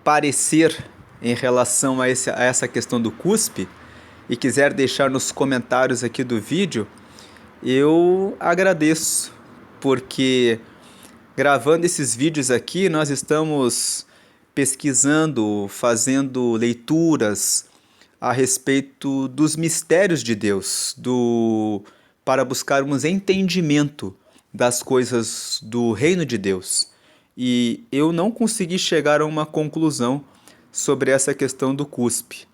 Speaker 1: parecer em relação a essa questão do cuspe e quiser deixar nos comentários aqui do vídeo, eu agradeço, porque gravando esses vídeos aqui nós estamos pesquisando, fazendo leituras a respeito dos mistérios de Deus, para buscarmos entendimento das coisas do reino de Deus. E eu não consegui chegar a uma conclusão sobre essa questão do cuspe.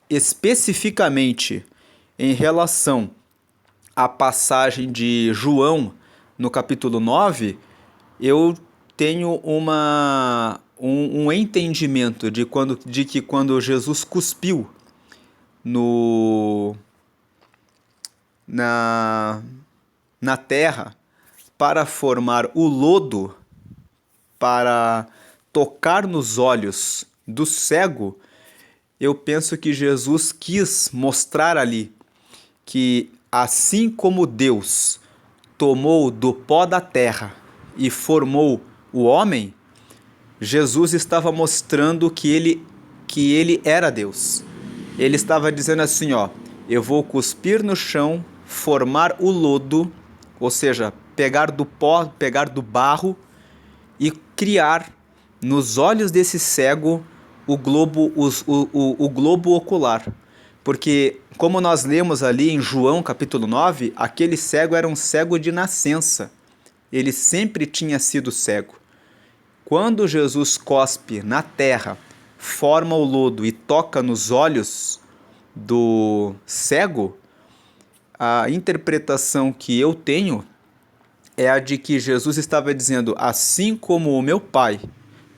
Speaker 1: Especificamente em relação à passagem de João no capítulo 9, eu tenho um entendimento de que quando Jesus cuspiu na terra para formar o lodo, para tocar nos olhos do cego, eu penso que Jesus quis mostrar ali que, assim como Deus tomou do pó da terra e formou o homem, Jesus estava mostrando que ele era Deus. Ele estava dizendo assim, ó, eu vou cuspir no chão, formar o lodo, ou seja, pegar do pó, pegar do barro e criar nos olhos desse cego o globo ocular. Porque, como nós lemos ali em João capítulo 9, aquele cego era um cego de nascença. Ele sempre tinha sido cego. Quando Jesus cospe na terra, forma o lodo e toca nos olhos do cego, a interpretação que eu tenho é a de que Jesus estava dizendo, assim como o meu Pai,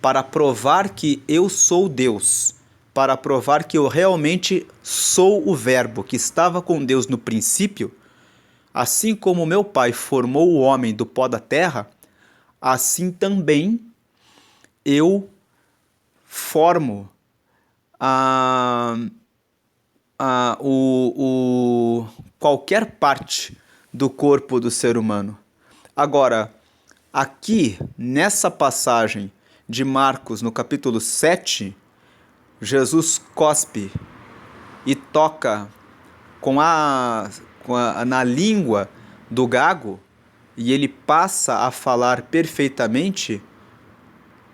Speaker 1: para provar que eu sou Deus, para provar que eu realmente sou o Verbo que estava com Deus no princípio, assim como o meu Pai formou o homem do pó da terra, assim também eu formo qualquer parte do corpo do ser humano. Agora, aqui nessa passagem de Marcos, no capítulo 7, Jesus cospe e toca na língua do gago e ele passa a falar perfeitamente.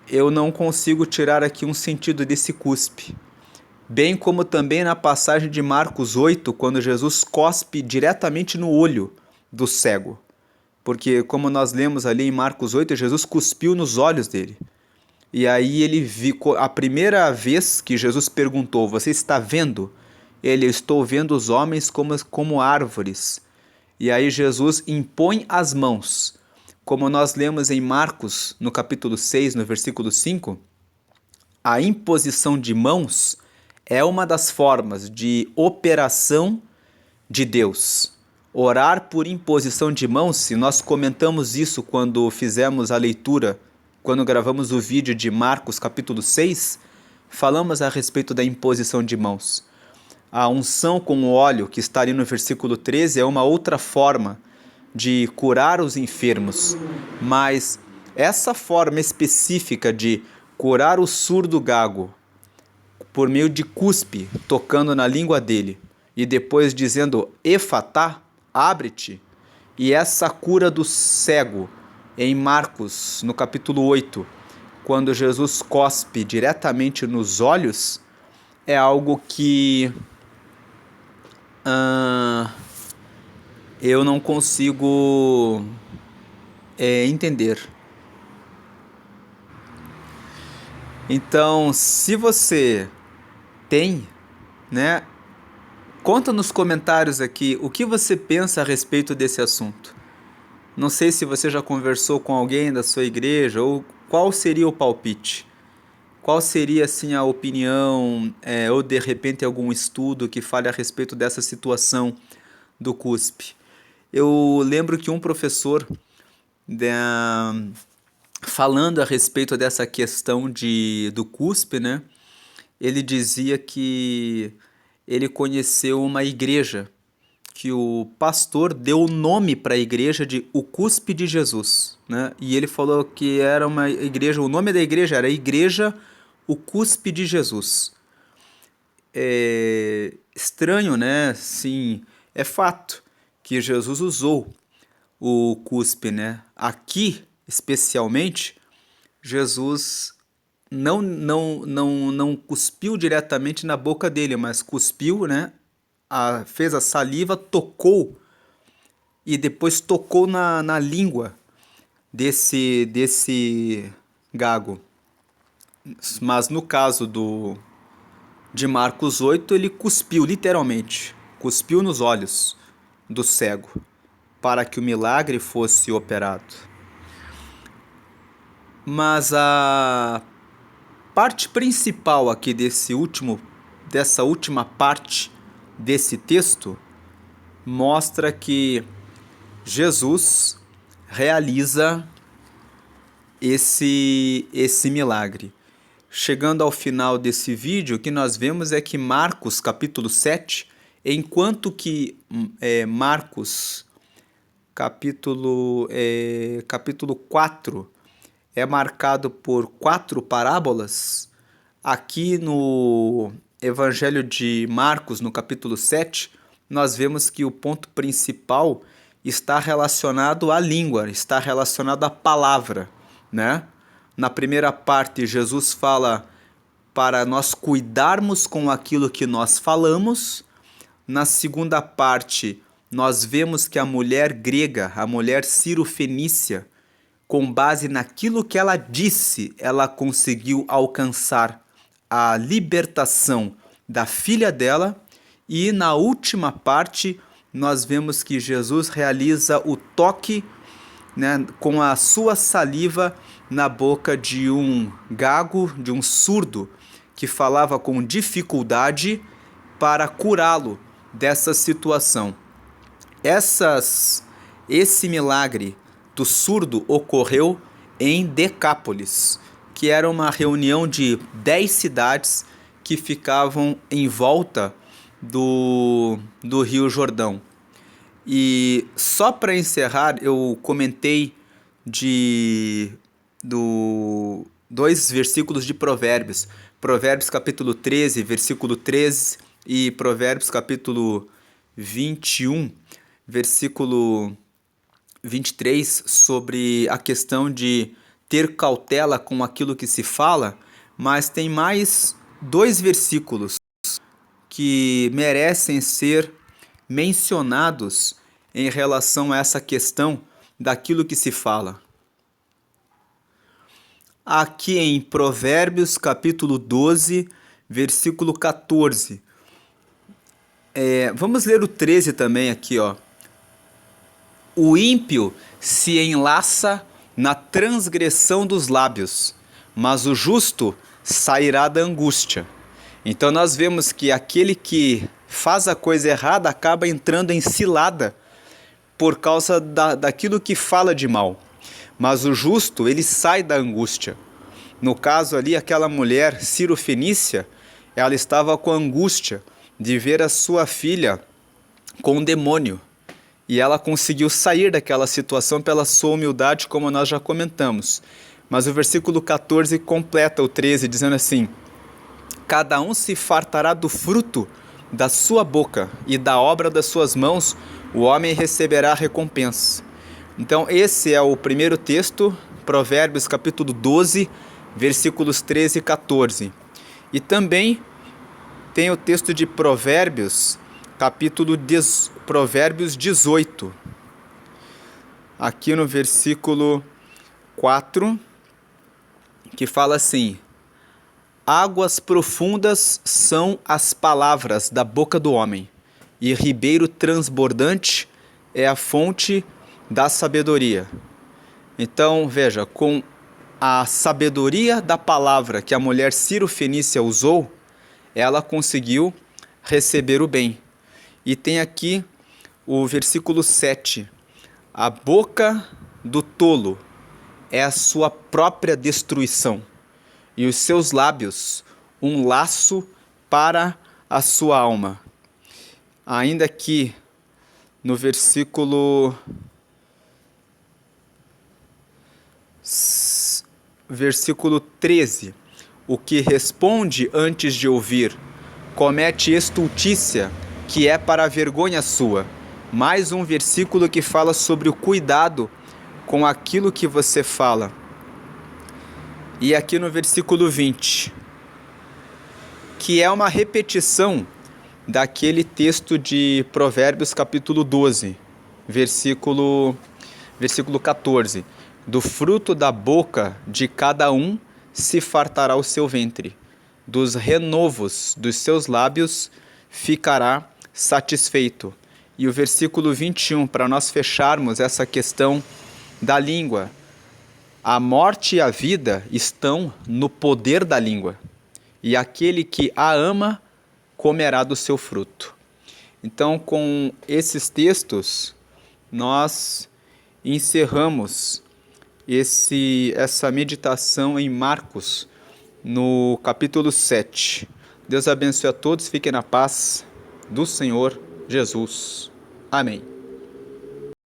Speaker 1: Eu não consigo tirar aqui um sentido desse cuspe. Bem como também na passagem de Marcos 8, quando Jesus cospe diretamente no olho do cego. Porque, como nós lemos ali em Marcos 8, Jesus cuspiu nos olhos dele. E aí ele viu, a primeira vez que Jesus perguntou, você está vendo? Ele, eu estou vendo os homens como árvores. E aí Jesus impõe as mãos. Como nós lemos em Marcos, no capítulo 6, no versículo 5, a imposição de mãos é uma das formas de operação de Deus. Orar por imposição de mãos, se nós comentamos isso quando fizemos a leitura, quando gravamos o vídeo de Marcos capítulo 6, falamos a respeito da imposição de mãos. A unção com óleo, que está ali no versículo 13, é uma outra forma de curar os enfermos, mas essa forma específica de curar o surdo gago por meio de cuspe, tocando na língua dele, e depois dizendo efatá, abre-te, e essa cura do cego em Marcos, no capítulo 8, quando Jesus cospe diretamente nos olhos, é algo que eu não consigo entender. Então, se você tem, né, Conta nos comentários aqui o que você pensa a respeito desse assunto. Não sei se você já conversou com alguém da sua igreja ou qual seria o palpite. Qual seria assim a opinião ou de repente algum estudo que fale a respeito dessa situação do cuspe? Eu lembro que um professor falando a respeito dessa questão do cuspe, né? Ele dizia que ele conheceu uma igreja que o pastor deu o nome para a igreja de O Cuspe de Jesus, né? E ele falou que era uma igreja, o nome da igreja era Igreja O Cuspe de Jesus. É estranho, né? Sim, é fato que Jesus usou o cuspe, né? Aqui, especialmente, Jesus não cuspiu diretamente na boca dele, mas cuspiu, né? Fez a saliva, tocou e depois tocou na língua desse gago. Mas no caso de Marcos 8, ele cuspiu, literalmente, cuspiu nos olhos do cego, para que o milagre fosse operado. Mas a parte principal aqui dessa última parte desse texto mostra que Jesus realiza esse milagre. Chegando ao final desse vídeo, o que nós vemos é que Marcos capítulo 7, enquanto que Marcos capítulo 4 é marcado por 4 parábolas, aqui no Evangelho de Marcos, no capítulo 7, nós vemos que o ponto principal está relacionado à língua, está relacionado à palavra, né? Na primeira parte, Jesus fala para nós cuidarmos com aquilo que nós falamos. Na segunda parte, nós vemos que a mulher grega, a mulher cirofenícia, com base naquilo que ela disse, ela conseguiu alcançar a libertação da filha dela. E na última parte, nós vemos que Jesus realiza o toque, né, com a sua saliva na boca de um gago, de um surdo, que falava com dificuldade, para curá-lo dessa situação. Esse milagre do surdo ocorreu em Decápolis, que era uma reunião de 10 cidades que ficavam em volta do Rio Jordão. E só para encerrar, eu comentei dois versículos de Provérbios. Provérbios capítulo 13, versículo 13 e Provérbios capítulo 21, versículo 23, sobre a questão de ter cautela com aquilo que se fala, mas tem mais 2 versículos que merecem ser mencionados em relação a essa questão daquilo que se fala. Aqui em Provérbios capítulo 12, versículo 14. Vamos ler o 13 também aqui, ó. O ímpio se enlaça na transgressão dos lábios, mas o justo sairá da angústia. Então nós vemos que aquele que faz a coisa errada acaba entrando em cilada por causa daquilo que fala de mal. Mas o justo, ele sai da angústia. No caso ali, aquela mulher cirofenícia, ela estava com angústia de ver a sua filha com um demônio. E ela conseguiu sair daquela situação pela sua humildade, como nós já comentamos. Mas o versículo 14 completa o 13, dizendo assim: cada um se fartará do fruto da sua boca, e da obra das suas mãos o homem receberá recompensa. Então esse é o primeiro texto, Provérbios capítulo 12, versículos 13 e 14. E também tem o texto de Provérbios, Provérbios 18. Aqui no versículo 4, que fala assim: águas profundas são as palavras da boca do homem, e ribeiro transbordante é a fonte da sabedoria. Então, veja, com a sabedoria da palavra que a mulher Ciro-fenícia usou, ela conseguiu receber o bem. E tem aqui o versículo 7. A boca do tolo é a sua própria destruição, e os seus lábios um laço para a sua alma. Ainda aqui no versículo 13, o que responde antes de ouvir comete estultícia, que é para a vergonha sua. Mais um versículo que fala sobre o cuidado com aquilo que você fala. E aqui no versículo 20, que é uma repetição daquele texto de Provérbios capítulo 12, versículo 14. Do fruto da boca de cada um se fartará o seu ventre, dos renovos dos seus lábios ficará satisfeito. E o versículo 21, para nós fecharmos essa questão da língua. A morte e a vida estão no poder da língua, e aquele que a ama comerá do seu fruto. Então, com esses textos, nós encerramos essa meditação em Marcos, no capítulo 7. Deus abençoe a todos, fiquem na paz do Senhor Jesus. Amém.